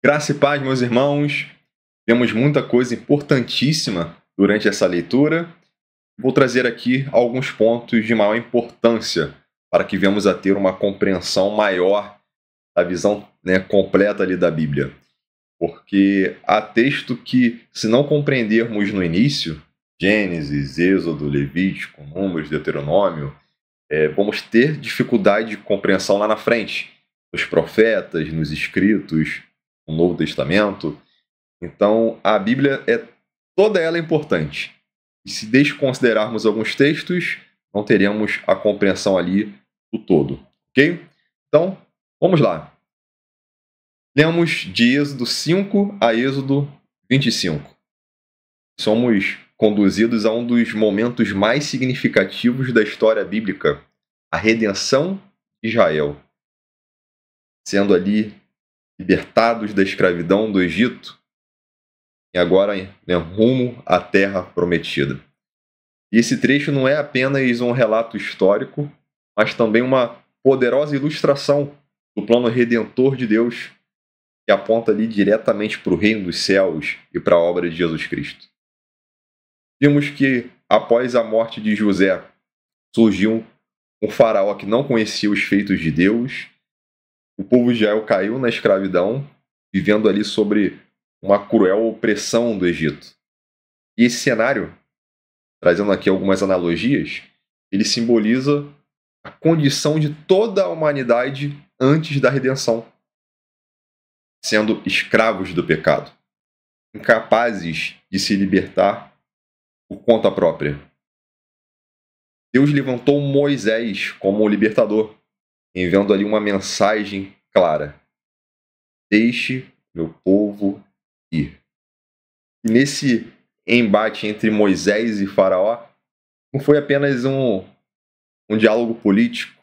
Graça e paz, meus irmãos. Vemos muita coisa importantíssima durante essa leitura. Vou trazer aqui alguns pontos de maior importância para que venhamos a ter uma compreensão maior da visão, completa ali da Bíblia. Porque há texto que, se não compreendermos no início, Gênesis, Êxodo, Levítico, Números, Deuteronômio, vamos ter dificuldade de compreensão lá na frente, nos profetas, nos escritos, no Novo Testamento. Então, a Bíblia toda ela é importante. E se desconsiderarmos alguns textos, não teremos a compreensão ali do todo, ok? Então, vamos lá. Lemos de Êxodo 5 a Êxodo 25. Somos conduzidos a um dos momentos mais significativos da história bíblica, a redenção de Israel, sendo ali libertados da escravidão do Egito e agora rumo à terra prometida. E esse trecho não é apenas um relato histórico, mas também uma poderosa ilustração do plano redentor de Deus, que aponta ali diretamente para o reino dos céus e para a obra de Jesus Cristo. Vimos que, após a morte de José, surgiu um faraó que não conhecia os feitos de Deus. O povo de Israel caiu na escravidão, vivendo ali sobre uma cruel opressão do Egito. E esse cenário, trazendo aqui algumas analogias, ele simboliza a condição de toda a humanidade antes da redenção, sendo escravos do pecado, incapazes de se libertar por conta própria. Deus levantou Moisés como o libertador, enviando ali uma mensagem clara: deixe meu povo ir. E nesse embate entre Moisés e Faraó, não foi apenas um diálogo político,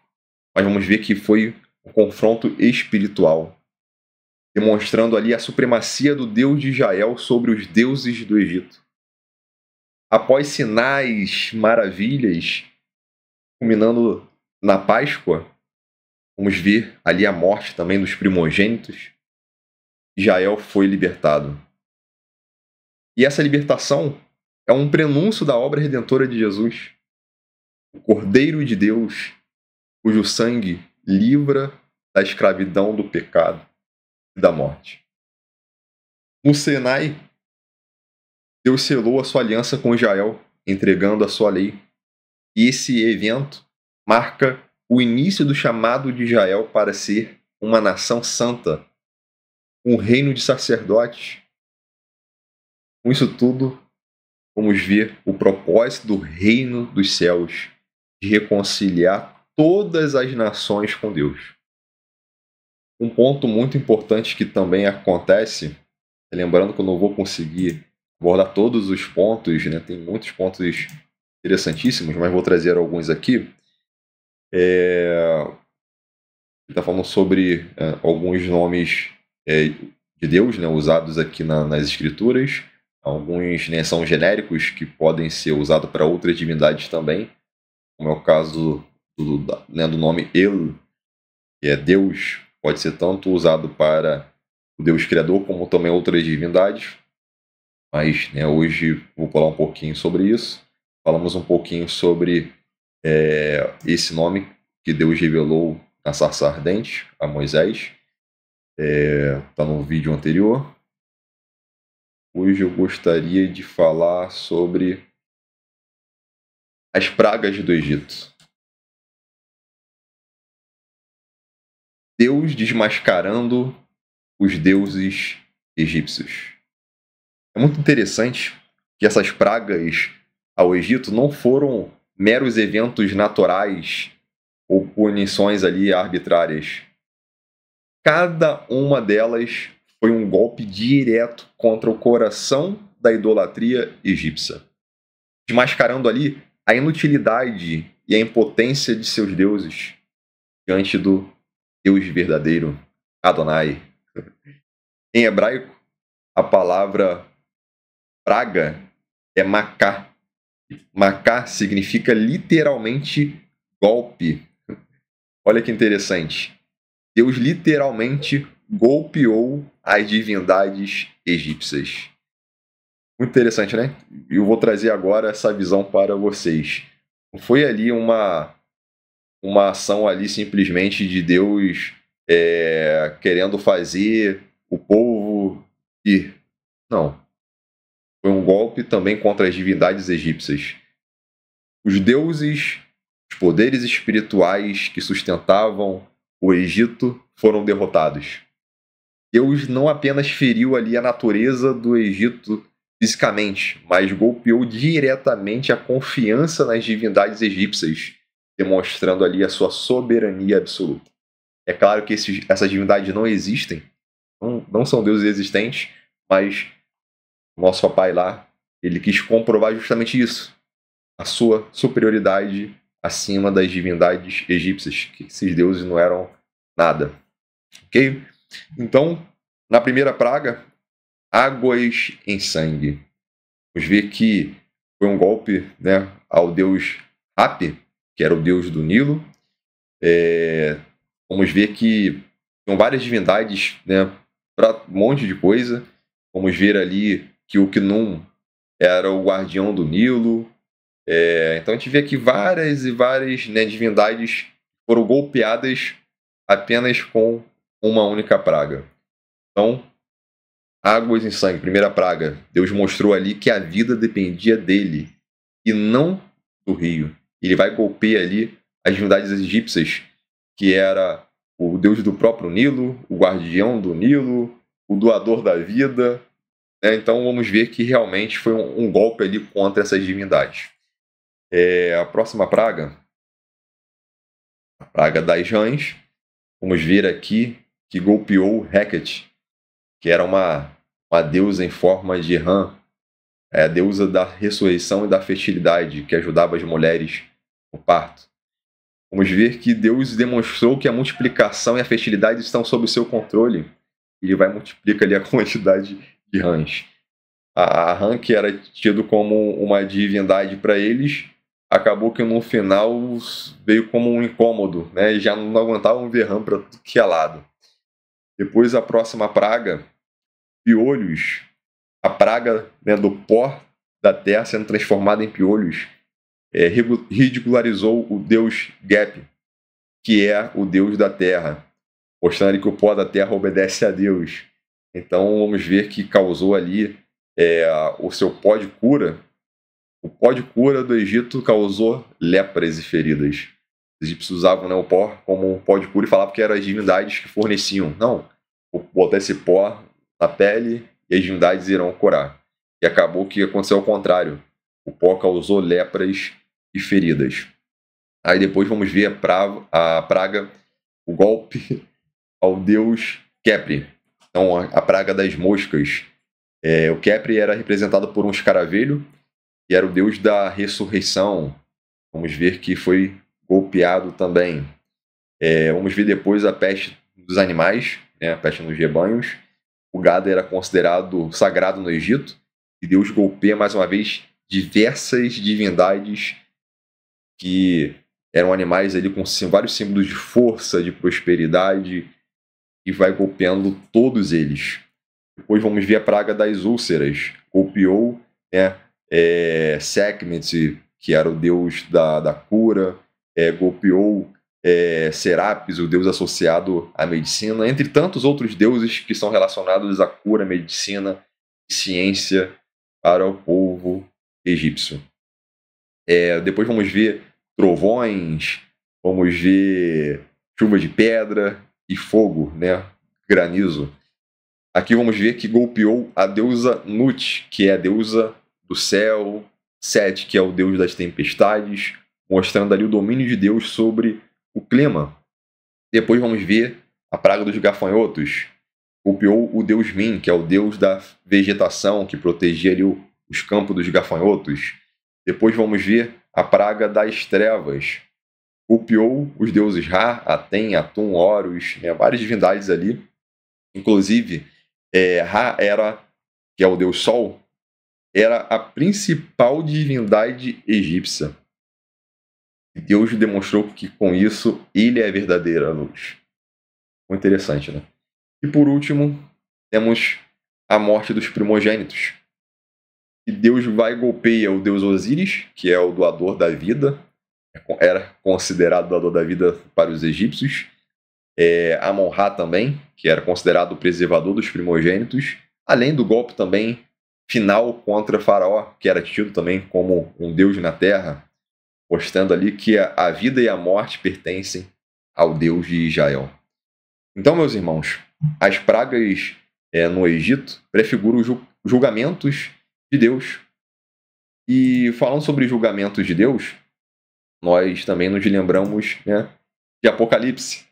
mas vamos ver que foi um confronto espiritual, demonstrando ali a supremacia do Deus de Israel sobre os deuses do Egito. Após sinais, maravilhas, culminando na Páscoa, vamos ver ali a morte também dos primogênitos. Israel foi libertado. E essa libertação é um prenúncio da obra redentora de Jesus, o Cordeiro de Deus, cujo sangue livra da escravidão do pecado e da morte. No Sinai, Deus selou a sua aliança com Israel, entregando a sua lei. E esse evento marca o início do chamado de Israel para ser uma nação santa, um reino de sacerdotes. Com isso tudo, vamos ver o propósito do reino dos céus, de reconciliar todas as nações com Deus. Um ponto muito importante que também acontece, lembrando que eu não vou conseguir abordar todos os pontos, tem muitos pontos interessantíssimos, mas vou trazer alguns aqui. Está falando sobre alguns nomes de Deus, usados aqui nas escrituras. Alguns são genéricos, que podem ser usados para outras divindades também, como é o caso do nome El, que é Deus, pode ser tanto usado para o Deus Criador, como também outras divindades. Mas hoje vou falar um pouquinho sobre isso. Falamos um pouquinho sobre esse nome que Deus revelou na sarça ardente a Moisés. Está no vídeo anterior. Hoje eu gostaria de falar sobre as pragas do Egito. Deus desmascarando os deuses egípcios. É muito interessante que essas pragas ao Egito não foram meros eventos naturais ou punições ali arbitrárias. Cada uma delas foi um golpe direto contra o coração da idolatria egípcia, desmascarando ali a inutilidade e a impotência de seus deuses diante do Deus verdadeiro, Adonai. Em hebraico, a palavra praga é macá. Macá significa literalmente golpe. Olha que interessante. Deus literalmente golpeou as divindades egípcias. Muito interessante, né? Eu vou trazer agora essa visão para vocês. Não foi ali uma ação ali simplesmente de Deus querendo fazer o povo ir. Não. Foi um golpe também contra as divindades egípcias. Os deuses, os poderes espirituais que sustentavam o Egito foram derrotados. Deus não apenas feriu ali a natureza do Egito fisicamente, mas golpeou diretamente a confiança nas divindades egípcias, demonstrando ali a sua soberania absoluta. É claro que essas divindades não existem, não são deuses existentes, mas o nosso papai lá, ele quis comprovar justamente isso, a sua superioridade acima das divindades egípcias, que esses deuses não eram nada. Ok? Então, na primeira praga, águas em sangue. Vamos ver que foi um golpe, né, ao deus Hapi, que era o deus do Nilo. Vamos ver que tinham várias divindades, né, para um monte de coisa. Vamos ver ali que o Khnum era o guardião do Nilo. Então a gente vê aqui várias e várias, né, divindades foram golpeadas apenas com uma única praga. Então, águas em sangue, primeira praga. Deus mostrou ali que a vida dependia dele e não do rio. Ele vai golpear ali as divindades egípcias, que era o deus do próprio Nilo, o guardião do Nilo, o doador da vida. Então vamos ver que realmente foi um golpe ali contra essas divindades. A próxima praga, a praga das rãs. Vamos ver aqui que golpeou Heket, que era uma deusa em forma de rã, a deusa da ressurreição e da fertilidade, que ajudava as mulheres no parto. Vamos ver que Deus demonstrou que a multiplicação e a fertilidade estão sob o seu controle. Ele vai multiplicar ali a quantidade de rãs. A rã, que era tido como uma divindade para eles, acabou que no final veio como um incômodo, né? Já não aguentavam ver rã para tudo que é lado. Depois a próxima praga, piolhos. A praga, né, do pó da terra sendo transformada em piolhos, ridicularizou o deus Gep, que é o deus da terra, mostrando que o pó da terra obedece a Deus. Então vamos ver que causou ali o seu pó de cura. O pó de cura do Egito causou lepras e feridas. Os egípcios usavam, né, o pó como um pó de cura e falavam que eram as divindades que forneciam. Não, vou botar esse pó na pele e as divindades irão curar. E acabou que aconteceu ao contrário. O pó causou lepras e feridas. Aí depois vamos ver a praga, o golpe ao deus Khepri. Então a praga das moscas. O Khepri era representado por um escaravelho e era o deus da ressurreição. Vamos ver que foi golpeado também. Vamos ver depois a peste dos animais, né, a peste nos rebanhos. O gado era considerado sagrado no Egito e Deus golpeia mais uma vez diversas divindades que eram animais ali com vários símbolos de força, de prosperidade, e vai golpeando todos eles. Depois vamos ver a praga das úlceras. Golpeou, né, Sekhmet, que era o deus da cura, golpeou Serapis, o deus associado à medicina, entre tantos outros deuses que são relacionados à cura, medicina e ciência para o povo egípcio. Depois vamos ver trovões, vamos ver chuva de pedra e fogo, né? Granizo. Aqui vamos ver que golpeou a deusa Nut, que é a deusa do céu, Set, que é o deus das tempestades, mostrando ali o domínio de Deus sobre o clima. Depois vamos ver a praga dos gafanhotos. Golpeou o deus Min, que é o deus da vegetação, que protegia ali os campos dos gafanhotos. Depois vamos ver a praga das trevas. Golpeou os deuses Ra, Aten, Atum, Horus, né, várias divindades ali. Inclusive, Ra que é o deus Sol, era a principal divindade egípcia. Deus demonstrou que com isso ele é a verdadeira luz. Muito interessante, né? E por último, temos a morte dos primogênitos. E Deus vai e golpeia o deus Osíris, que é o doador da vida, era considerado doador da vida para os egípcios. Amon-Ra também, que era considerado o preservador dos primogênitos, além do golpe também final contra Faraó, que era tido também como um deus na terra, mostrando ali que a vida e a morte pertencem ao Deus de Israel. Então, meus irmãos, as pragas no Egito prefiguram os julgamentos de Deus. E falando sobre julgamentos de Deus, nós também nos lembramos, né, de Apocalipse.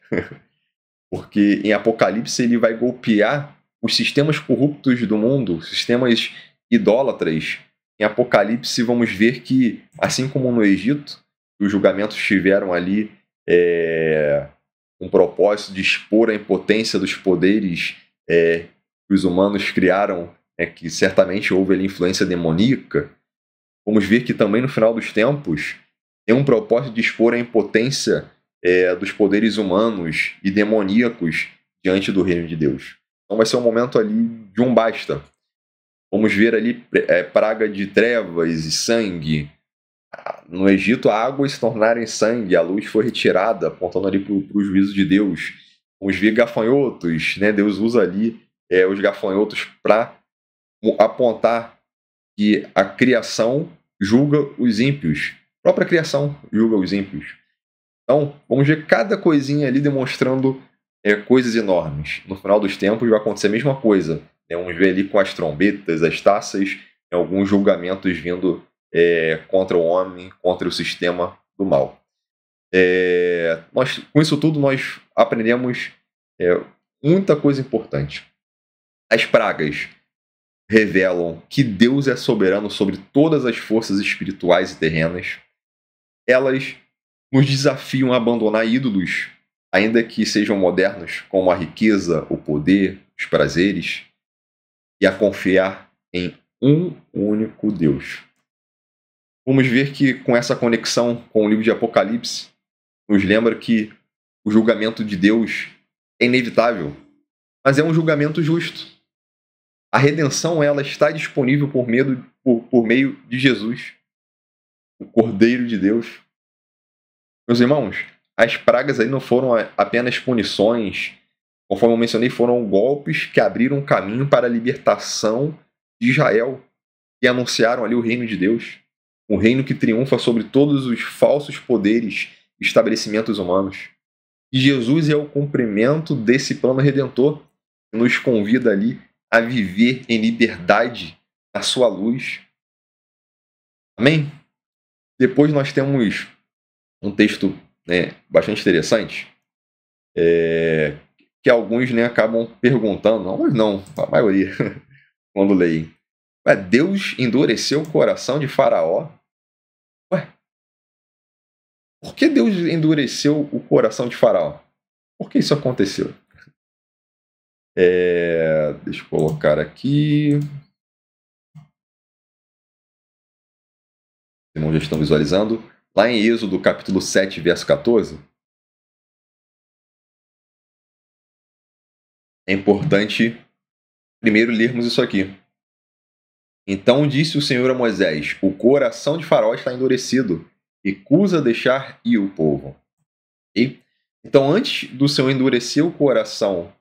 Porque em Apocalipse ele vai golpear os sistemas corruptos do mundo, sistemas idólatras. Em Apocalipse vamos ver que, assim como no Egito, os julgamentos tiveram ali um propósito de expor a impotência dos poderes que os humanos criaram, que certamente houve ali influência demoníaca. Vamos ver que também no final dos tempos tem um propósito de expor a impotência dos poderes humanos e demoníacos diante do reino de Deus. Então vai ser um momento ali de um basta. Vamos ver ali praga de trevas e sangue. No Egito, a água se tornara em sangue, a luz foi retirada, apontando ali para o juízo de Deus. Vamos ver gafanhotos, né? Deus usa ali os gafanhotos para apontar que a criação julga os ímpios. A própria criação julga os ímpios. Então, vamos ver cada coisinha ali demonstrando coisas enormes. No final dos tempos vai acontecer a mesma coisa. Vamos ver ali com as trombetas, as taças, alguns julgamentos vindo contra o homem, contra o sistema do mal. Com isso tudo, nós aprendemos muita coisa importante. As pragas revelam que Deus é soberano sobre todas as forças espirituais e terrenas. Elas nos desafiam a abandonar ídolos, ainda que sejam modernos, como a riqueza, o poder, os prazeres, e a confiar em um único Deus. Vamos ver que com essa conexão com o livro de Apocalipse, nos lembra que o julgamento de Deus é inevitável, mas é um julgamento justo. A redenção ela está disponível por meio de Jesus, o Cordeiro de Deus. Meus irmãos, as pragas aí não foram apenas punições, conforme eu mencionei, foram golpes que abriram um caminho para a libertação de Israel e anunciaram ali o reino de Deus, um reino que triunfa sobre todos os falsos poderes e estabelecimentos humanos. E Jesus é o cumprimento desse plano redentor, que nos convida ali a viver em liberdade na sua luz. Amém? Depois nós temos um texto bastante interessante, que alguns acabam perguntando, alguns não, a maioria, quando leem. Deus endureceu o coração de Faraó? Por que Deus endureceu o coração de Faraó? Por que isso aconteceu? Deixa eu colocar aqui. Os irmãos já estão visualizando. Lá em Êxodo, capítulo 7, verso 14. É importante primeiro lermos isso aqui. Então disse o Senhor a Moisés: o coração de Faraó está endurecido, recusa deixar ir o povo. Okay? Então, antes do Senhor endurecer o coração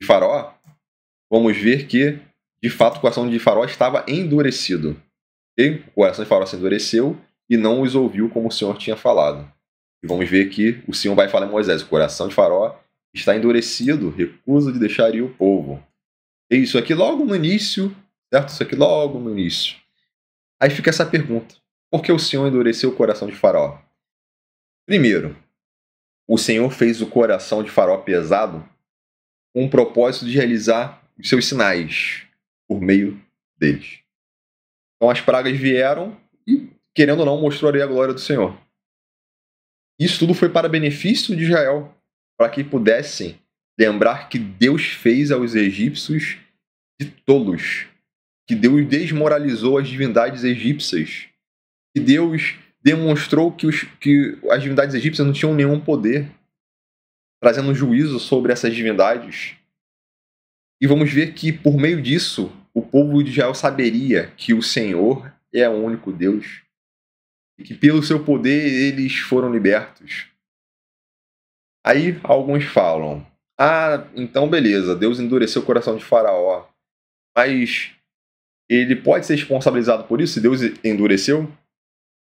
de Faraó, vamos ver que, de fato, o coração de Faraó estava endurecido. Okay? O coração de Faraó se endureceu e não os ouviu como o Senhor tinha falado. E vamos ver que o Senhor vai falar a Moisés: o coração de Faraó está endurecido, recusa de deixar ir o povo. E isso aqui logo no início, certo? Isso aqui logo no início. Aí fica essa pergunta: por que o Senhor endureceu o coração de Faraó? Primeiro, o Senhor fez o coração de Faraó pesado com o propósito de realizar os seus sinais por meio deles. Então as pragas vieram e, querendo ou não, mostrou ali a glória do Senhor. Isso tudo foi para benefício de Israel, para que pudessem lembrar que Deus fez aos egípcios de tolos, que Deus desmoralizou as divindades egípcias, que Deus demonstrou que as divindades egípcias não tinham nenhum poder, trazendo juízo sobre essas divindades. E vamos ver que, por meio disso, o povo de Israel saberia que o Senhor é o único Deus e que, pelo seu poder, eles foram libertos. Aí alguns falam: ah, então beleza, Deus endureceu o coração de Faraó, mas ele pode ser responsabilizado por isso se Deus endureceu?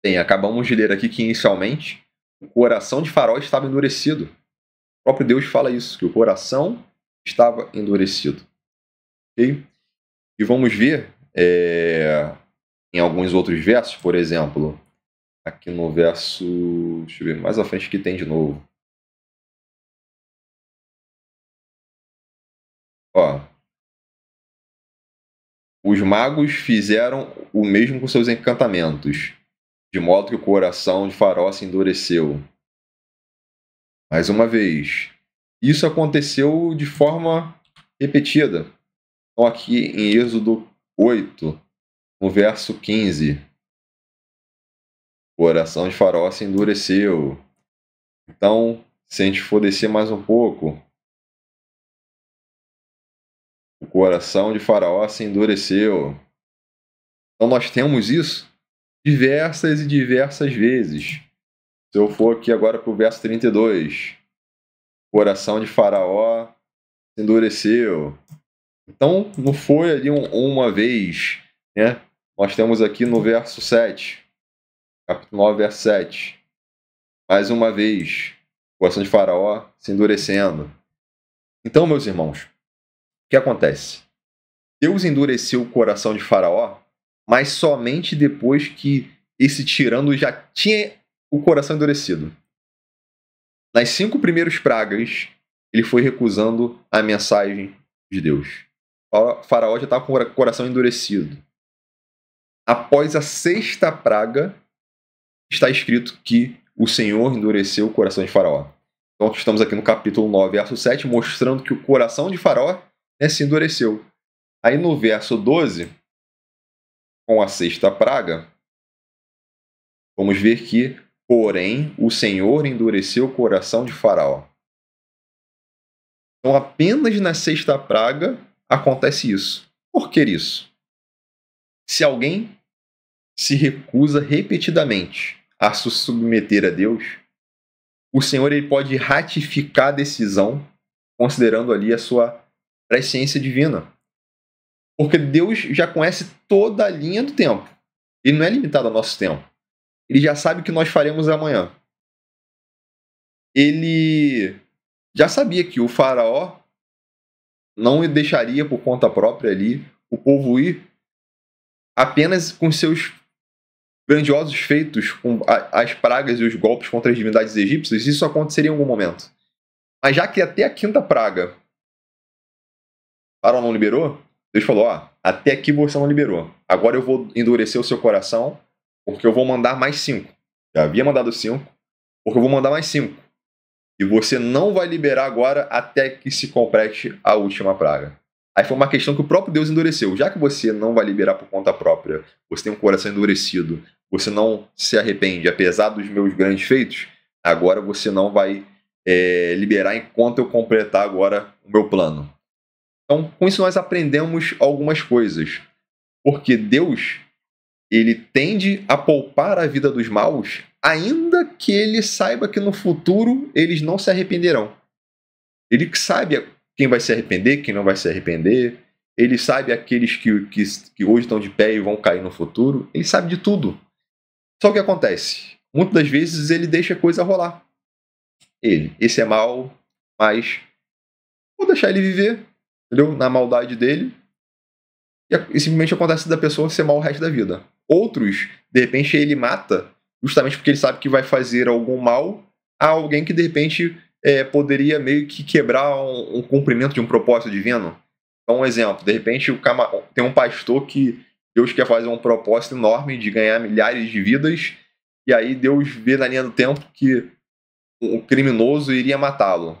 Bem, acabamos de ler aqui que inicialmente o coração de Faraó estava endurecido. O próprio Deus fala isso, que o coração estava endurecido. Okay? E vamos ver em alguns outros versos, por exemplo, aqui no verso, deixa eu ver, mais à frente que tem de novo. Ó, os magos fizeram o mesmo com seus encantamentos, de modo que o coração de Faraó se endureceu. Mais uma vez, isso aconteceu de forma repetida. Então, aqui em Êxodo 8, no verso 15, o coração de Faraó se endureceu. Então, se a gente for descer mais um pouco, o coração de Faraó se endureceu. Então, nós temos isso diversas e diversas vezes. Se eu for aqui agora para o verso 32, o coração de Faraó se endureceu. Então, não foi ali uma vez, né? Nós temos aqui no verso 7, capítulo 9, verso 7. Mais uma vez, o coração de Faraó se endurecendo. Então, meus irmãos, o que acontece? Deus endureceu o coração de Faraó, mas somente depois que esse tirano já tinha o coração endurecido. Nas 5 primeiras pragas, ele foi recusando a mensagem de Deus. O Faraó já estava com o coração endurecido. Após a 6ª praga, está escrito que o Senhor endureceu o coração de Faraó. Então, estamos aqui no capítulo 9, verso 7, mostrando que o coração de Faraó se endureceu. Aí no verso 12, com a 6ª praga, vamos ver que, porém, o Senhor endureceu o coração de Faraó. Então, apenas na 6ª praga acontece isso. Por que isso? Se alguém se recusa repetidamente a se submeter a Deus, o Senhor ele pode ratificar a decisão, considerando ali a sua presciência divina. Porque Deus já conhece toda a linha do tempo. Ele não é limitado ao nosso tempo. Ele já sabe o que nós faremos amanhã. Ele já sabia que o faraó não deixaria por conta própria ali o povo ir apenas com seus grandiosos feitos, com as pragas e os golpes contra as divindades egípcias. Isso aconteceria em algum momento. Mas já que até a 5ª praga o faraó não liberou, Deus falou, até aqui você não liberou. Agora eu vou endurecer o seu coração, porque eu vou mandar mais 5. Já havia mandado 5, porque eu vou mandar mais 5. E você não vai liberar agora até que se complete a última praga. Aí foi uma questão que o próprio Deus endureceu. Já que você não vai liberar por conta própria, você tem um coração endurecido, você não se arrepende, apesar dos meus grandes feitos, agora você não vai liberar enquanto eu completar agora o meu plano. Então, com isso nós aprendemos algumas coisas. Porque Deus, ele tende a poupar a vida dos maus, ainda que ele saiba que no futuro eles não se arrependerão. Ele sabe quem vai se arrepender, quem não vai se arrepender. Ele sabe aqueles que hoje estão de pé e vão cair no futuro. Ele sabe de tudo. Só o que acontece? Muitas das vezes ele deixa a coisa rolar. Esse é mau, mas vou deixar ele viver, entendeu? Na maldade dele. E simplesmente acontece da pessoa ser mal o resto da vida. Outros, de repente, ele mata justamente porque ele sabe que vai fazer algum mal a alguém que, de repente, poderia meio que quebrar um cumprimento de um propósito divino. Então, um exemplo. De repente, tem um pastor que Deus quer fazer um propósito enorme de ganhar milhares de vidas, e aí Deus vê na linha do tempo que um criminoso iria matá-lo.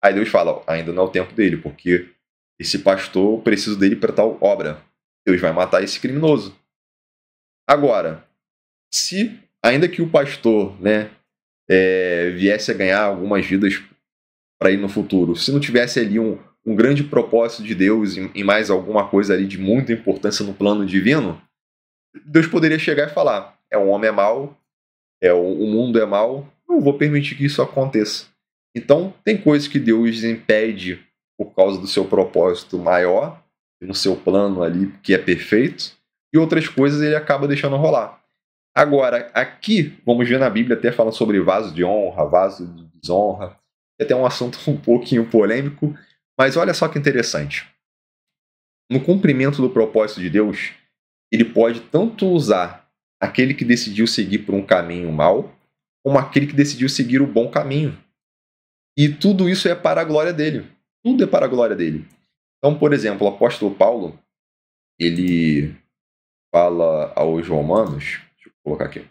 Aí Deus fala, ainda não é o tempo dele, porque esse pastor, eu preciso dele para tal obra. Deus vai matar esse criminoso. Agora, se, ainda que o pastor viesse a ganhar algumas vidas para ir no futuro, se não tivesse ali um um grande propósito de Deus em mais alguma coisa ali de muita importância no plano divino, Deus poderia chegar e falar: o homem é mau, o mundo é mau, não vou permitir que isso aconteça. Então, tem coisas que Deus impede por causa do seu propósito maior, no seu plano ali que é perfeito, e outras coisas ele acaba deixando rolar. Agora, aqui, vamos ver na Bíblia até falando sobre vaso de honra, vaso de desonra, é até um assunto um pouquinho polêmico, mas olha só que interessante. No cumprimento do propósito de Deus, ele pode tanto usar aquele que decidiu seguir por um caminho mau, como aquele que decidiu seguir o bom caminho. E tudo isso é para a glória dele. Tudo é para a glória dele. Então, por exemplo, o apóstolo Paulo, ele fala aos Romanos, deixa eu colocar aqui.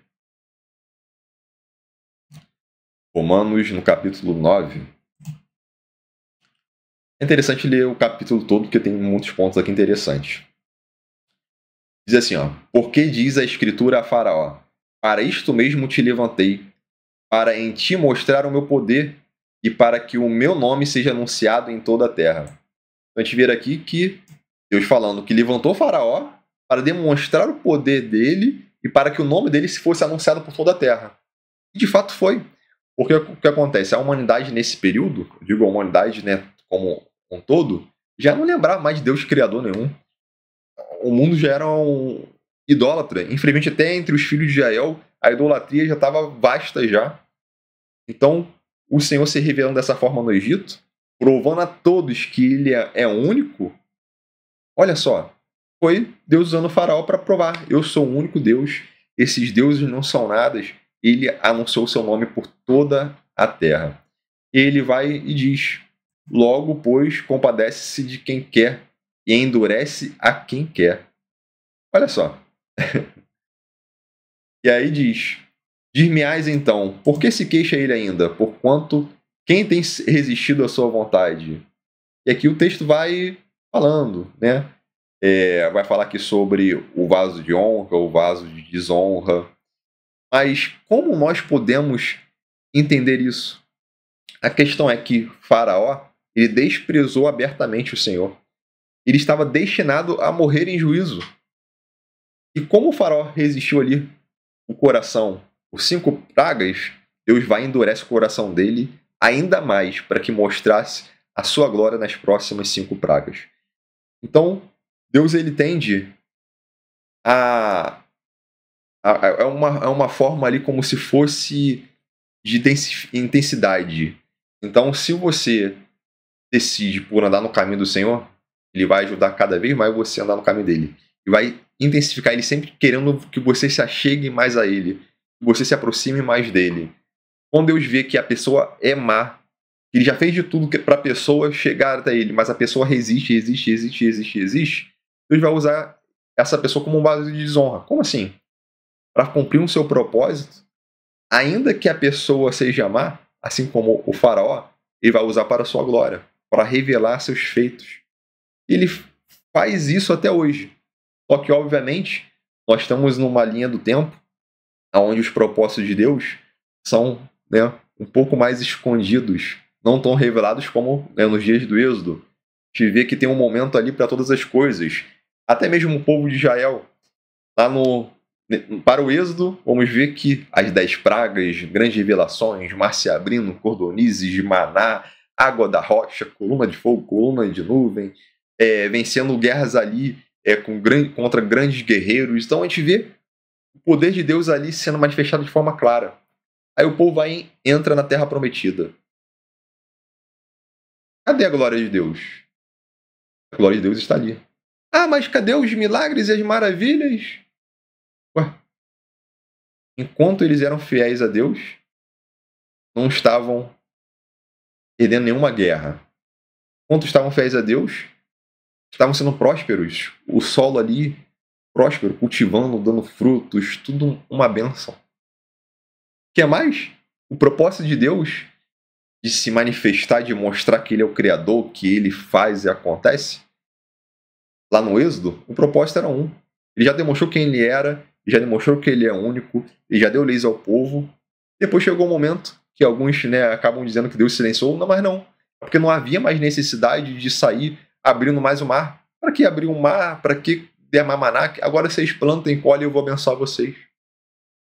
Romanos, no capítulo 9. É interessante ler o capítulo todo, porque tem muitos pontos aqui interessantes. Diz assim, porque diz a Escritura a Faraó: para isto mesmo te levantei, para em ti mostrar o meu poder e para que o meu nome seja anunciado em toda a terra. Então a gente vê aqui que Deus falando que levantou Faraó para demonstrar o poder dele e para que o nome dele fosse anunciado por toda a terra. E de fato foi. Porque o que acontece? A humanidade nesse período, eu digo a humanidade, né, como um todo, já não lembrava mais de Deus criador nenhum. O mundo já era um idólatra. Infelizmente, até entre os filhos de Israel, a idolatria já estava vasta já. Então, o Senhor se revelando dessa forma no Egito, provando a todos que ele é único. Olha só, foi Deus usando o faraó para provar: eu sou o único Deus, esses deuses não são nada. Ele anunciou o seu nome por toda a terra. Ele vai e diz: logo, pois, compadece-se de quem quer e endurece a quem quer. Olha só. E aí diz: dir-me-ás então, por que se queixa ele ainda? Porquanto quem tem resistido à sua vontade? E aqui o texto vai falando, né? Vai falar aqui sobre o vaso de honra, o vaso de desonra. Mas como nós podemos entender isso? A questão é que Faraó, ele desprezou abertamente o Senhor. Ele estava destinado a morrer em juízo. E como o Faraó resistiu ali o coração, os 5 pragas, Deus vai e endurece o coração dele ainda mais para que mostrasse a sua glória nas próximas 5 pragas. Então, Deus ele tende é uma forma ali como se fosse de intensidade. Então, se você decide por andar no caminho do Senhor, ele vai ajudar cada vez mais você a andar no caminho dele. E vai intensificar ele sempre querendo que você se achegue mais a ele, que você se aproxime mais dele. Quando Deus vê que a pessoa é má, que ele já fez de tudo para a pessoa chegar até ele, mas a pessoa resiste, Deus vai usar essa pessoa como um vaso de desonra. Como assim? Para cumprir o seu propósito, ainda que a pessoa seja má, assim como o faraó, ele vai usar para a sua glória, para revelar seus feitos. Ele faz isso até hoje. Só que, obviamente, nós estamos numa linha do tempo onde os propósitos de Deus são, né, um pouco mais escondidos, não tão revelados como, né, nos dias do Êxodo. A gente vê que tem um momento ali para todas as coisas. Até mesmo o povo de Israel, lá para o Êxodo, vamos ver que as 10 pragas, grandes revelações, mar se abrindo, cordonizes, maná, água da rocha, coluna de fogo, coluna de nuvem, vencendo guerras ali contra grandes guerreiros. Então a gente vê o poder de Deus ali sendo manifestado de forma clara. Aí o povo vai e entra na Terra Prometida. Cadê a glória de Deus? A glória de Deus está ali. Ah, mas cadê os milagres e as maravilhas? Ué, enquanto eles eram fiéis a Deus, não estavam perdendo nenhuma guerra. Enquanto estavam fiéis a Deus, estavam sendo prósperos. O solo ali, próspero, cultivando, dando frutos, tudo uma bênção. O que é mais? O propósito de Deus de se manifestar, de mostrar que Ele é o Criador, que Ele faz e acontece. Lá no Êxodo, o propósito era um. Ele já demonstrou quem Ele era, já demonstrou que Ele é único, ele já deu leis ao povo. Depois chegou um momento que alguns, né, acabam dizendo que Deus silenciou. Não, mas não. porque não havia mais necessidade de sair abrindo mais o mar. Para que abrir o mar? Para que derramar maná? Agora vocês plantem, colhem e eu vou abençoar vocês.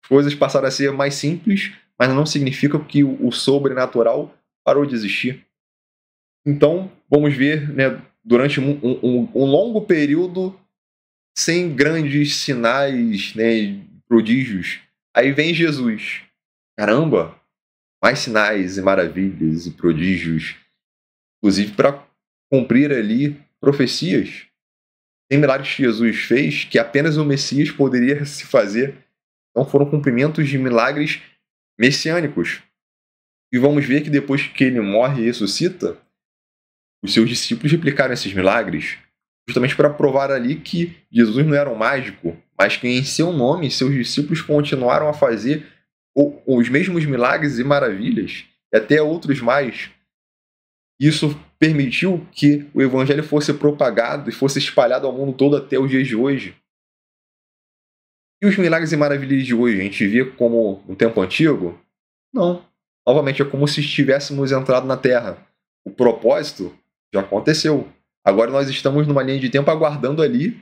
As coisas passaram a ser mais simples, mas não significa que o sobrenatural parou de existir. Então, vamos ver, né, durante um longo período, sem grandes sinais, né, prodígios. Aí vem Jesus. Caramba, mais sinais e maravilhas e prodígios, inclusive para cumprir ali profecias. Tem milagres que Jesus fez que apenas o Messias poderia se fazer. Então foram cumprimentos de milagres messiânicos. E vamos ver que depois que ele morre e ressuscita, os seus discípulos replicaram esses milagres, justamente para provar ali que Jesus não era um mágico, mas que em seu nome seus discípulos continuaram a fazer os mesmos milagres e maravilhas, e até outros mais. Isso permitiu que o evangelho fosse propagado e fosse espalhado ao mundo todo até os dias de hoje. E os milagres e maravilhas de hoje, a gente vê como no tempo antigo? Não. Novamente, é como se estivéssemos entrado na Terra. O propósito já aconteceu. Agora nós estamos numa linha de tempo aguardando ali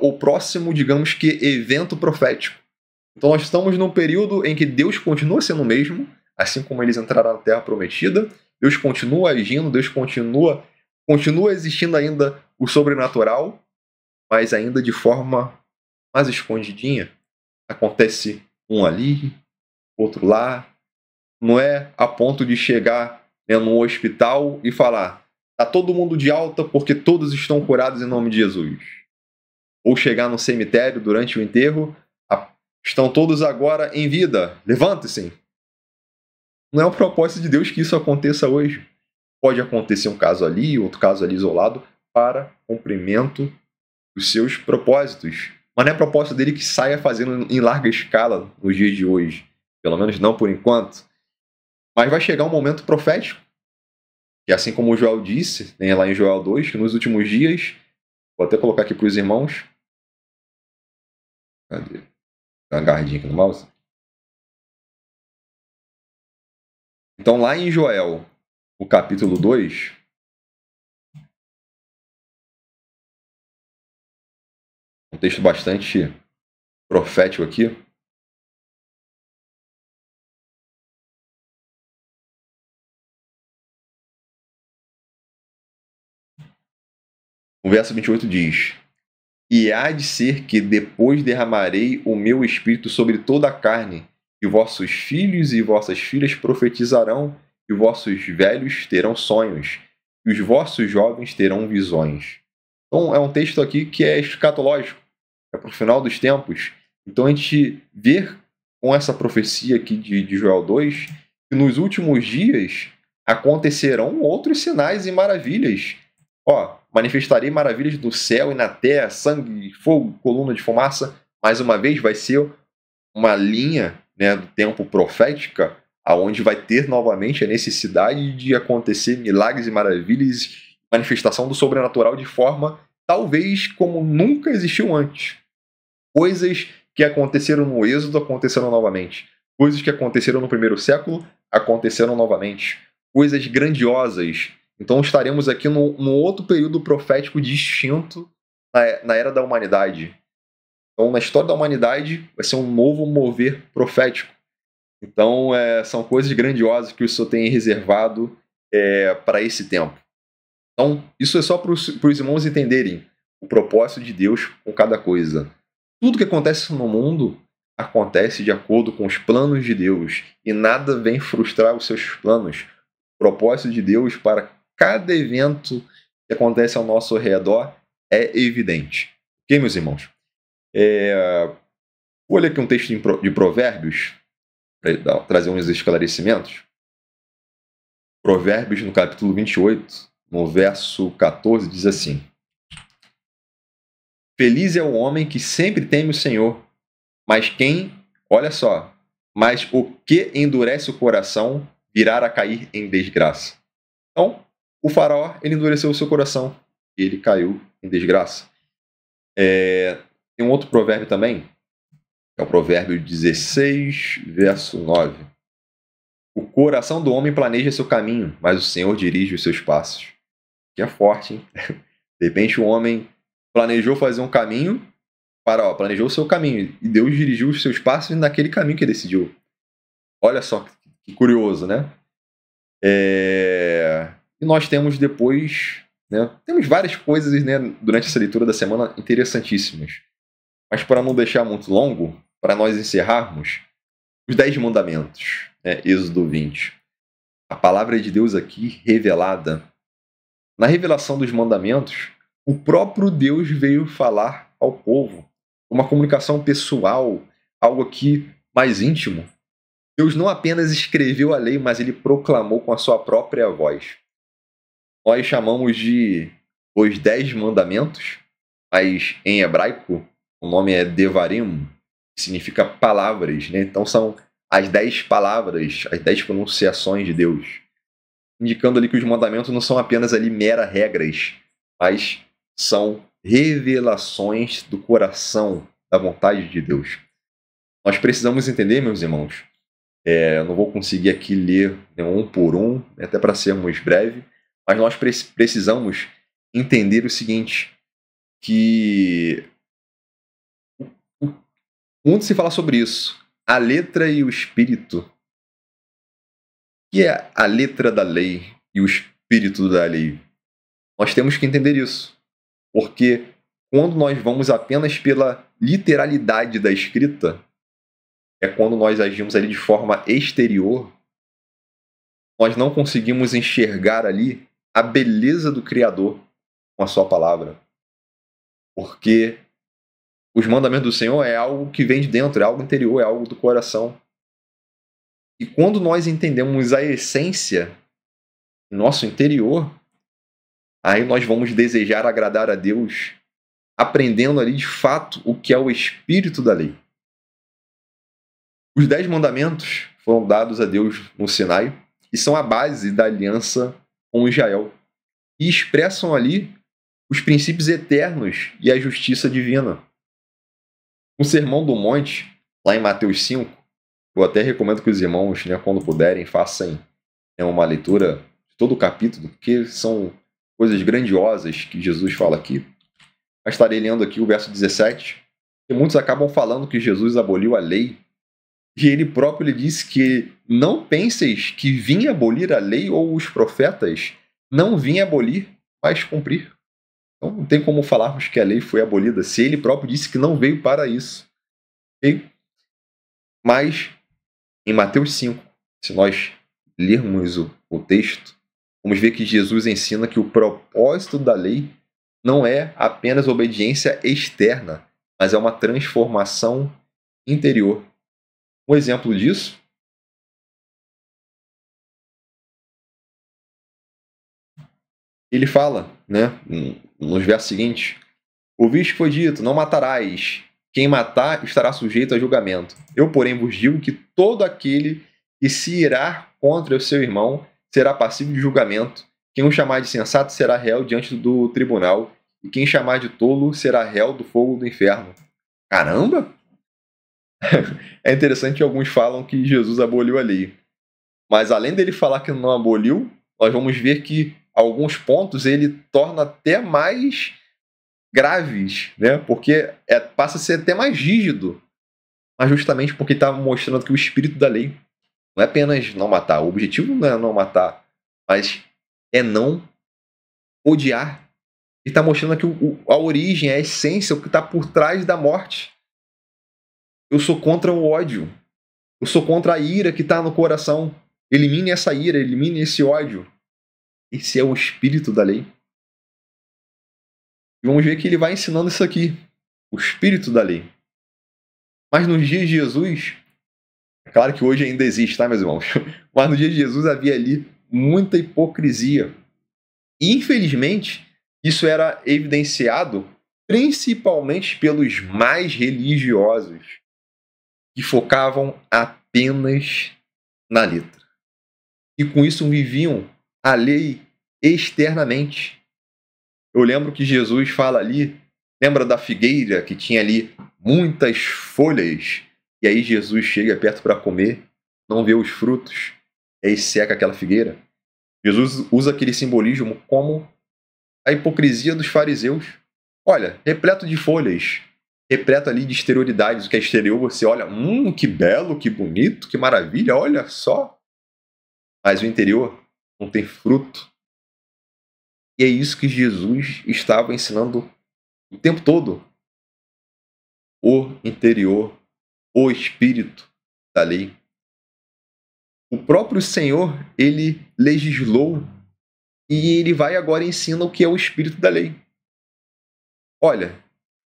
o próximo, digamos que, evento profético. Então nós estamos num período em que Deus continua sendo o mesmo, assim como eles entraram na Terra Prometida. Deus continua agindo, Deus continua existindo ainda o sobrenatural, mas ainda de forma mais escondidinha. Acontece um ali, outro lá. Não é a ponto de chegar, né, no hospital e falar: tá todo mundo de alta porque todos estão curados em nome de Jesus. Ou chegar no cemitério durante o enterro: estão todos agora em vida, levante-se. Não é o propósito de Deus que isso aconteça hoje. Pode acontecer um caso ali, outro caso ali isolado, para cumprimento dos seus propósitos. Mas não é propósito dele que saia fazendo em larga escala nos dias de hoje. Pelo menos não por enquanto. Mas vai chegar um momento profético, que assim como o Joel disse, né, lá em Joel 2, que nos últimos dias, vou até colocar aqui para os irmãos. Cadê? Dá uma agarradinha aqui no mouse. Então, lá em Joel, o capítulo 2, um texto bastante profético aqui. O verso 28 diz: E há de ser que depois derramarei o meu espírito sobre toda a carne, e vossos filhos e vossas filhas profetizarão, e vossos velhos terão sonhos, e os vossos jovens terão visões. Então é um texto aqui que é escatológico, é para o final dos tempos. Então a gente vê com essa profecia aqui de Joel 2, que nos últimos dias acontecerão outros sinais e maravilhas. Manifestarei maravilhas do céu e na terra, sangue, fogo, coluna de fumaça. Mais uma vez, vai ser uma linha, né, do tempo profética, aonde vai ter novamente a necessidade de acontecer milagres e maravilhas, manifestação do sobrenatural de forma talvez como nunca existiu antes. Coisas que aconteceram no Êxodo aconteceram novamente. Coisas que aconteceram no primeiro século aconteceram novamente. Coisas grandiosas. Então estaremos aqui num outro período profético distinto na era da humanidade. Então, na história da humanidade, vai ser um novo mover profético. Então, são coisas grandiosas que o Senhor tem reservado para esse tempo. Então, isso é só para os irmãos entenderem o propósito de Deus com cada coisa. Tudo que acontece no mundo acontece de acordo com os planos de Deus. E nada vem frustrar os seus planos. O propósito de Deus para cada evento que acontece ao nosso redor é evidente. Ok, meus irmãos? Vou ler aqui um texto de Provérbios, para trazer uns esclarecimentos. Provérbios, no capítulo 28, no verso 14, diz assim: Feliz é o homem que sempre teme o Senhor, mas o que endurece o coração virá a cair em desgraça. Então, o faraó, ele endureceu o seu coração, e ele caiu em desgraça. Tem um outro provérbio também, que é o provérbio 16, verso 9. O coração do homem planeja seu caminho, mas o Senhor dirige os seus passos. Que é forte, hein? De repente o homem planejou fazer um caminho, planejou o seu caminho, e Deus dirigiu os seus passos naquele caminho que ele decidiu. Olha só que curioso, né? E nós temos depois, né? Temos várias coisas, né, durante essa leitura da semana interessantíssimas. Mas para não deixar muito longo, para nós encerrarmos, os 10 mandamentos, né? Êxodo 20. A palavra de Deus aqui revelada. Na revelação dos mandamentos, o próprio Deus veio falar ao povo. Uma comunicação pessoal, algo aqui mais íntimo. Deus não apenas escreveu a lei, mas ele proclamou com a sua própria voz. Nós chamamos de os 10 mandamentos, mas em hebraico o nome é Devarim, que significa palavras, né? Então são as 10 palavras, as 10 pronunciações de Deus, indicando ali que os mandamentos não são apenas ali meras regras, mas são revelações do coração, da vontade de Deus. Nós precisamos entender, meus irmãos, eu não vou conseguir aqui ler um por um, até para sermos breves, mas nós precisamos entender o seguinte, que muito se fala sobre isso, a letra e o espírito. O que é a letra da lei e o espírito da lei? Nós temos que entender isso, porque quando nós vamos apenas pela literalidade da escrita, é quando nós agimos ali de forma exterior, nós não conseguimos enxergar ali a beleza do Criador com a sua palavra. Porque os mandamentos do Senhor é algo que vem de dentro, é algo interior, é algo do coração. E quando nós entendemos a essência do nosso interior, aí nós vamos desejar agradar a Deus, aprendendo ali de fato o que é o espírito da lei. Os 10 mandamentos foram dados a Deus no Sinai e são a base da aliança com Israel. E expressam ali os princípios eternos e a justiça divina. No Sermão do Monte, lá em Mateus 5, eu até recomendo que os irmãos, né, quando puderem, façam uma leitura de todo o capítulo, porque são coisas grandiosas que Jesus fala aqui. Mas estarei lendo aqui o verso 17, e muitos acabam falando que Jesus aboliu a lei, e ele próprio lhe disse que não penseis que vinha abolir a lei ou os profetas, não vinha abolir, mas cumprir. Então não tem como falarmos que a lei foi abolida, se ele próprio disse que não veio para isso. Okay? Mas, em Mateus 5, se nós lermos o texto, vamos ver que Jesus ensina que o propósito da lei não é apenas obediência externa, mas é uma transformação interior. Um exemplo disso ele fala, né, nos versos seguintes: ouviste que foi dito, não matarás. Quem matar estará sujeito a julgamento. Eu, porém, vos digo que todo aquele que se irá contra o seu irmão será passível de julgamento. Quem o chamar de sensato será réu diante do tribunal, e quem chamar de tolo será réu do fogo do inferno. Caramba! É interessante que alguns falam que Jesus aboliu a lei. Mas além dele falar que não aboliu, nós vamos ver que alguns pontos ele torna até mais graves, né? Porque passa a ser até mais rígido. Mas justamente porque está mostrando que o espírito da lei não é apenas não matar. O objetivo não é não matar, mas é não odiar. Ele está mostrando que a origem, a essência, o que está por trás da morte. Eu sou contra o ódio. Eu sou contra a ira que está no coração. Elimine essa ira, elimine esse ódio. Esse é o espírito da lei. E vamos ver que ele vai ensinando isso aqui. O espírito da lei. Mas nos dias de Jesus, é claro que hoje ainda existe, tá, meus irmãos? Mas nos dias de Jesus havia ali muita hipocrisia. E, infelizmente, isso era evidenciado principalmente pelos mais religiosos, que focavam apenas na letra. E com isso viviam a lei externamente. Eu lembro que Jesus fala ali, lembra da figueira que tinha ali muitas folhas, e aí Jesus chega perto para comer, não vê os frutos. e aí seca aquela figueira. Jesus usa aquele simbolismo como a hipocrisia dos fariseus. Olha, repleto de folhas, repleto ali de exterioridades. O que é exterior, você olha, que belo, que bonito, que maravilha, olha só. Mas o interior não tem fruto. E é isso que Jesus estava ensinando o tempo todo. O interior, o espírito da lei. O próprio Senhor, ele legislou e ele vai agora e ensina o que é o espírito da lei. Olha,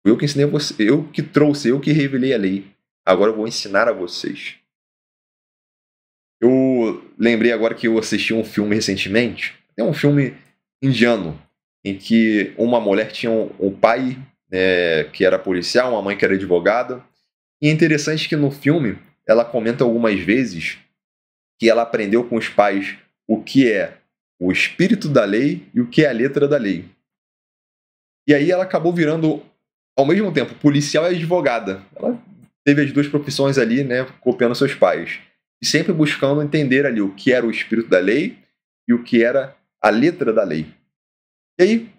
eu que ensinei a você, eu que trouxe, eu que revelei a lei. Agora eu vou ensinar a vocês. Eu lembrei agora que eu assisti um filme recentemente. É um filme indiano, em que uma mulher tinha um pai que era policial, uma mãe que era advogada. E é interessante que no filme ela comenta algumas vezes que ela aprendeu com os pais o que é o espírito da lei e o que é a letra da lei. E aí ela acabou virando, ao mesmo tempo, policial e advogada. Ela teve as duas profissões ali, né, copiando seus pais. E sempre buscando entender ali o que era o espírito da lei e o que era a letra da lei. E aí,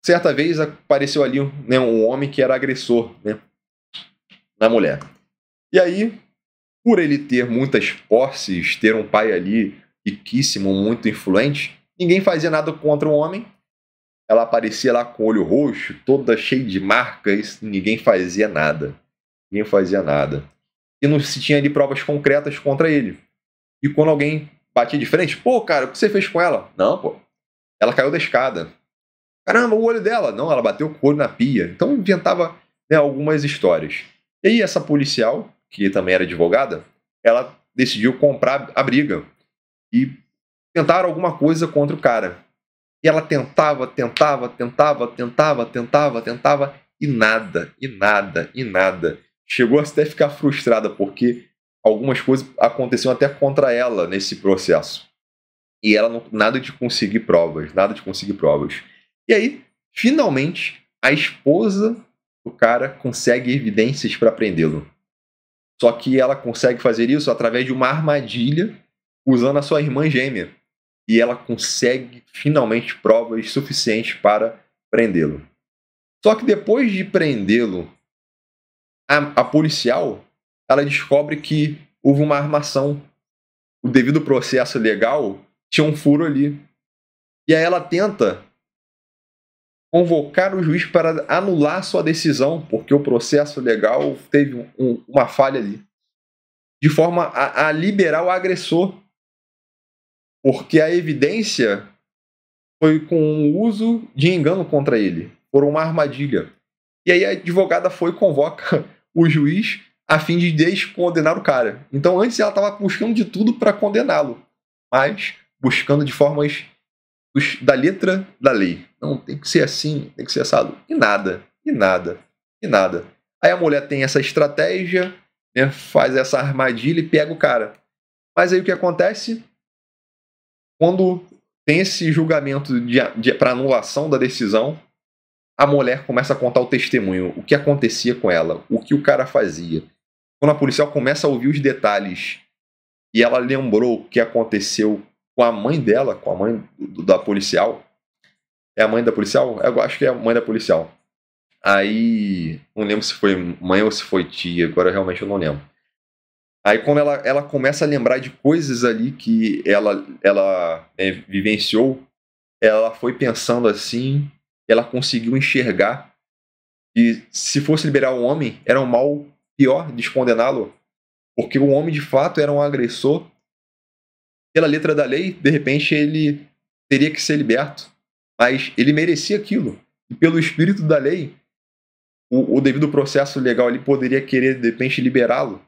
certa vez, apareceu ali um homem que era agressor, né, na mulher. E aí, por ele ter muitas posses, ter um pai ali riquíssimo, muito influente, ninguém fazia nada contra o homem. Ela aparecia lá com o olho roxo, toda cheia de marcas, ninguém fazia nada. Ninguém fazia nada. E não se tinha ali provas concretas contra ele. E quando alguém batia de frente, pô, cara, o que você fez com ela? Não, pô, ela caiu da escada. Caramba, o olho dela. Não, ela bateu com o olho na pia. Então inventava, né, algumas histórias. E aí essa policial, que também era advogada, ela decidiu comprar a briga. E tentaram alguma coisa contra o cara. E ela tentava, e nada. Chegou até a ficar frustrada, porque algumas coisas aconteciam até contra ela nesse processo. E ela nada de conseguir provas. E aí, finalmente, a esposa do cara consegue evidências para prendê-lo. Só que ela consegue fazer isso através de uma armadilha usando a sua irmã gêmea. E ela consegue finalmente provas suficientes para prendê-lo. Só que depois de prendê-lo, a policial ela descobre que houve uma armação. O devido processo legal tinha um furo ali. E aí ela tenta convocar o juiz para anular sua decisão, porque o processo legal teve uma falha ali. De forma a liberar o agressor. Porque a evidência foi com o uso de engano contra ele. Por uma armadilha. E aí a advogada foi e convoca o juiz a fim de descondenar o cara. Então antes ela estava buscando de tudo para condená-lo. Mas buscando de formas da letra da lei. Não, tem que ser assim, tem que ser assado. E nada. Aí a mulher tem essa estratégia, né, faz essa armadilha e pega o cara. Mas aí o que acontece? Quando tem esse julgamento para anulação da decisão, a mulher começa a contar o testemunho, o que acontecia com ela, o que o cara fazia. Quando a policial começa a ouvir os detalhes e ela lembrou o que aconteceu com a mãe dela, com a mãe da policial. É a mãe da policial? Eu acho que é a mãe da policial. Aí, não lembro se foi mãe ou se foi tia, agora realmente eu não lembro. Aí quando ela começa a lembrar de coisas ali que ela vivenciou, ela foi pensando assim, ela conseguiu enxergar que se fosse liberar o homem, era um mal pior descondená-lo, porque o homem de fato era um agressor. Pela letra da lei, de repente ele teria que ser liberto, mas ele merecia aquilo. E pelo espírito da lei, o devido processo legal ali poderia querer de repente liberá-lo.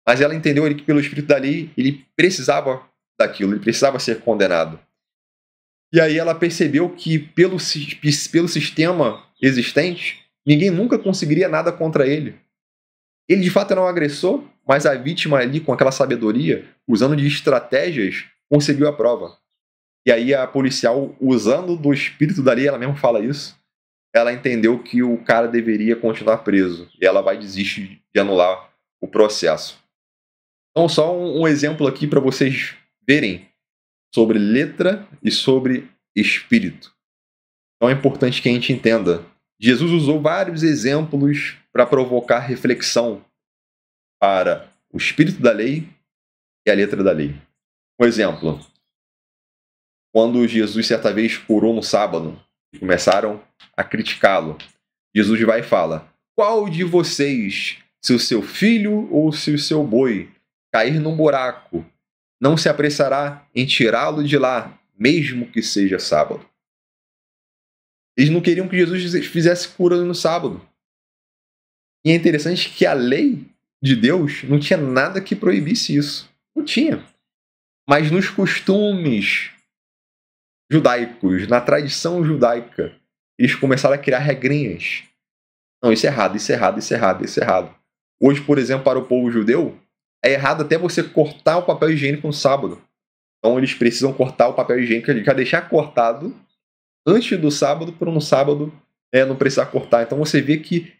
Mas ela entendeu ali que pelo espírito da lei, ele precisava daquilo, ele precisava ser condenado. E aí ela percebeu que pelo sistema existente, ninguém nunca conseguiria nada contra ele. Ele de fato era um agressor, mas a vítima ali, com aquela sabedoria, usando de estratégias, conseguiu a prova. E aí a policial, usando do espírito da lei, ela mesma fala isso, ela entendeu que o cara deveria continuar preso. E ela vai desistir de anular o processo. Então, só um exemplo aqui para vocês verem sobre letra e sobre espírito. Então é importante que a gente entenda. Jesus usou vários exemplos para provocar reflexão para o espírito da lei e a letra da lei. Um exemplo, quando Jesus certa vez curou no sábado e começaram a criticá-lo, Jesus vai e fala: qual de vocês, se o seu filho ou se o seu boi cair num buraco, não se apressará em tirá-lo de lá, mesmo que seja sábado? Eles não queriam que Jesus fizesse cura no sábado. E é interessante que a lei de Deus não tinha nada que proibisse isso. Não tinha. Mas nos costumes judaicos, na tradição judaica, eles começaram a criar regrinhas. Não, isso é errado, isso é errado, isso é errado, isso é errado. Hoje, por exemplo, para o povo judeu, é errado até você cortar o papel higiênico no sábado. Então eles precisam cortar o papel higiênico, já deixar cortado antes do sábado, para no sábado não precisar cortar. Então você vê que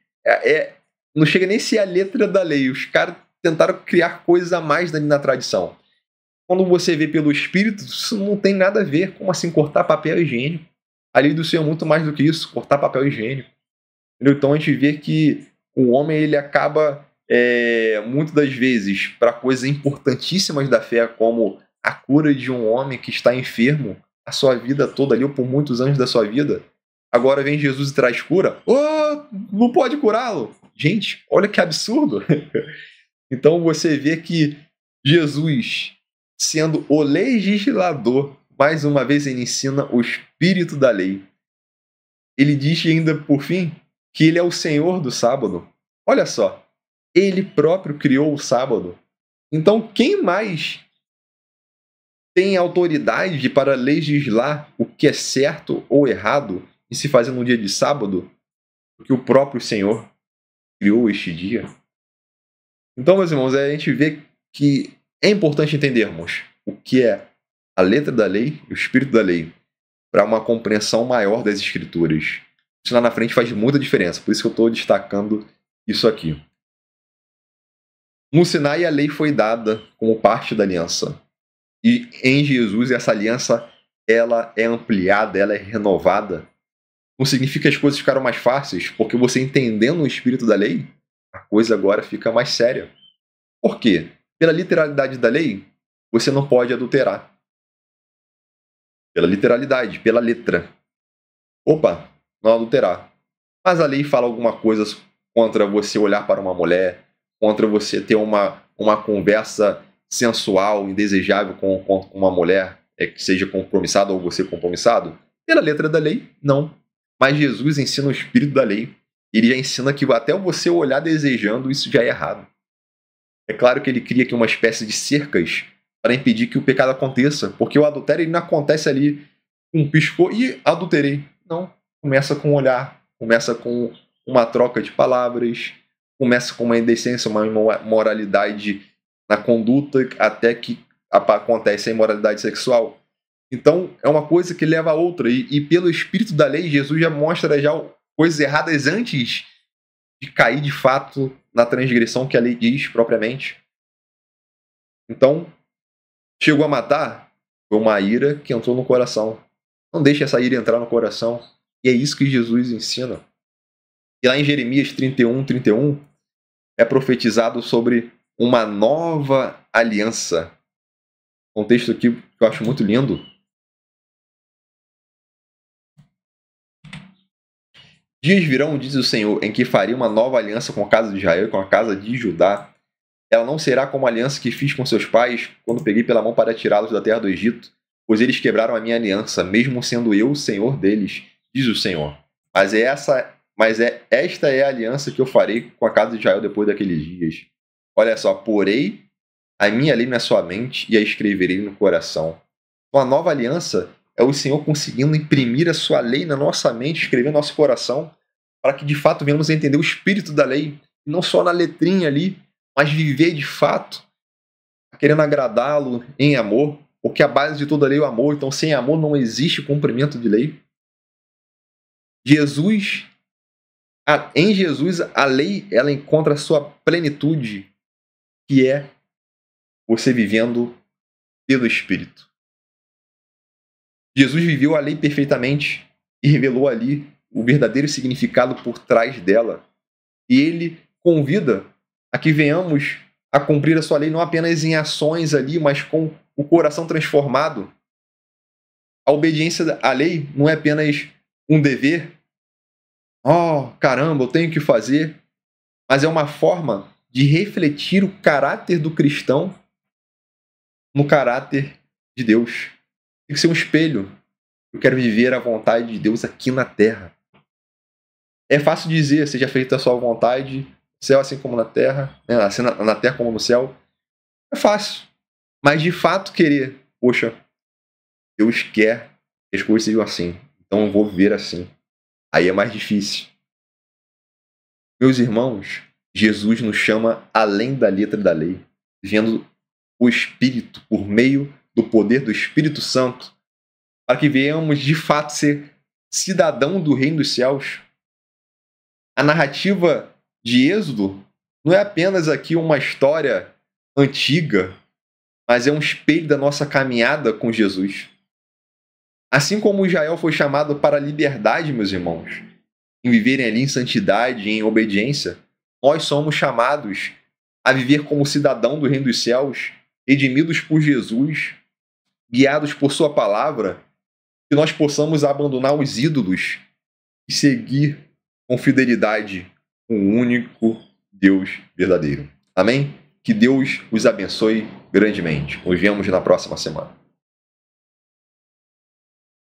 não chega nem a ser a letra da lei. Os caras tentaram criar coisas a mais na tradição. Quando você vê pelo Espírito, isso não tem nada a ver. Como assim cortar papel higiênico? A lei do Senhor é muito mais do que isso, cortar papel higiênico. Entendeu? Então a gente vê que o homem ele acaba, muitas das vezes, para coisas importantíssimas da fé, como a cura de um homem que está enfermo a sua vida toda ali, ou por muitos anos da sua vida. Agora vem Jesus e traz cura. Oh, não pode curá-lo. Gente, olha que absurdo. Então você vê que Jesus, sendo o legislador, mais uma vez ele ensina o espírito da lei. Ele diz ainda, por fim, que ele é o Senhor do sábado. Olha só, ele próprio criou o sábado. Então quem mais tem autoridade para legislar o que é certo ou errado e se fazer no dia de sábado, porque o próprio Senhor criou este dia? Então, meus irmãos, a gente vê que é importante entendermos o que é a letra da lei e o espírito da lei para uma compreensão maior das Escrituras. Isso lá na frente faz muita diferença, por isso que eu estou destacando isso aqui. No Sinai, a lei foi dada como parte da aliança. E em Jesus, essa aliança ela é ampliada, ela é renovada. Não significa que as coisas ficaram mais fáceis, porque você entendendo o espírito da lei, a coisa agora fica mais séria. Por quê? Pela literalidade da lei, você não pode adulterar. Pela literalidade, pela letra. Opa, não adulterar. Mas a lei fala alguma coisa contra você olhar para uma mulher, contra você ter uma conversa sensual, indesejável com uma mulher que seja compromissada ou você compromissado? Pela letra da lei, não. Mas Jesus ensina o espírito da lei. Ele já ensina que até você olhar desejando, isso já é errado. É claro que ele cria aqui uma espécie de cercas para impedir que o pecado aconteça, porque o adultério ele não acontece ali com um piscou e adulterei. Não. Começa com um olhar, começa com uma troca de palavras, começa com uma indecência, uma imoralidade na conduta, até que acontece a imoralidade sexual. Então, é uma coisa que leva a outra. E pelo espírito da lei, Jesus já mostra já coisas erradas antes de cair de fato na transgressão que a lei diz propriamente. Então, chegou a matar, foi uma ira que entrou no coração. Não deixe essa ira entrar no coração. E é isso que Jesus ensina. E lá em Jeremias 31, é profetizado sobre uma nova aliança. Um texto aqui que eu acho muito lindo. Dias virão, diz o Senhor, em que farei uma nova aliança com a casa de Israel e com a casa de Judá. Ela não será como a aliança que fiz com seus pais, quando peguei pela mão para tirá-los da terra do Egito, pois eles quebraram a minha aliança, mesmo sendo eu o Senhor deles, diz o Senhor. Esta é a aliança que eu farei com a casa de Israel depois daqueles dias. Olha só, porei a minha lei na sua mente e a escreverei no coração. Então a nova aliança é o Senhor conseguindo imprimir a sua lei na nossa mente, escrever no nosso coração, para que de fato venhamos a entender o espírito da lei, não só na letrinha ali, mas viver de fato, querendo agradá-lo em amor, porque a base de toda lei é o amor, então sem amor não existe cumprimento de lei. Em Jesus, a lei ela encontra a sua plenitude, que é você vivendo pelo Espírito. Jesus viveu a lei perfeitamente e revelou ali o verdadeiro significado por trás dela. E ele convida a que venhamos a cumprir a sua lei não apenas em ações ali, mas com o coração transformado. A obediência à lei não é apenas um dever. Oh, caramba, eu tenho que fazer. Mas é uma forma de refletir o caráter do cristão no caráter de Deus. Tem que ser um espelho. Eu quero viver a vontade de Deus aqui na terra. É fácil dizer, seja feita a sua vontade, no céu assim como na terra, né? Assim na terra como no céu. É fácil. Mas de fato querer, poxa, Deus quer que as coisas sejam assim, então eu vou viver assim. Aí é mais difícil. Meus irmãos, Jesus nos chama além da letra da lei, vivendo o Espírito por meio do poder do Espírito Santo, para que venhamos de fato ser cidadão do reino dos céus. A narrativa de Êxodo não é apenas aqui uma história antiga, mas é um espelho da nossa caminhada com Jesus. Assim como Israel foi chamado para a liberdade, meus irmãos, em viverem ali em santidade e em obediência, nós somos chamados a viver como cidadão do reino dos céus, redimidos por Jesus, guiados por sua palavra, que nós possamos abandonar os ídolos e seguir com fidelidade o único Deus verdadeiro. Amém? Que Deus os abençoe grandemente. Nos vemos na próxima semana.